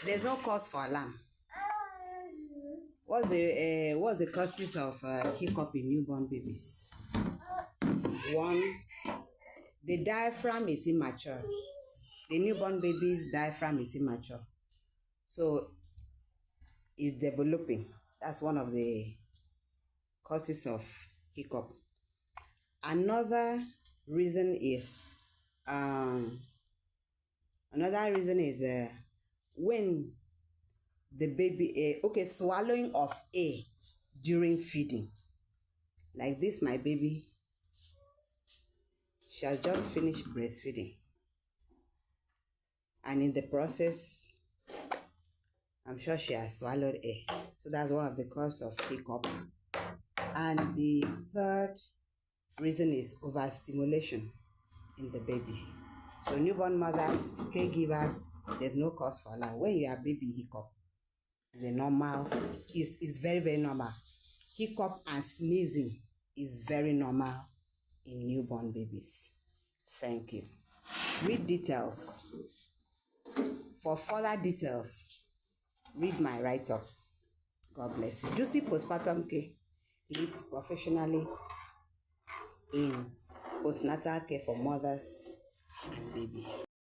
There's no cause for alarm. What's the causes of hiccup in newborn babies? One, the diaphragm is immature. The newborn baby's diaphragm is immature, so it's developing. That's one of the causes of hiccup. Another reason is when the baby swallowing of air during feeding. Like this, my baby, she has just finished breastfeeding, and in the process, I'm sure she has swallowed air. So that's one of the causes of hiccup. And the third reason is overstimulation in the baby. So newborn mothers, caregivers, there's no cause for alarm. When you have baby hiccup, it's very, very normal. Hiccup and sneezing is very normal in newborn babies. Thank you. Read details. For further details, read my write-up. God bless you. Juicy postpartum care leads professionally in postnatal care for mothers and baby.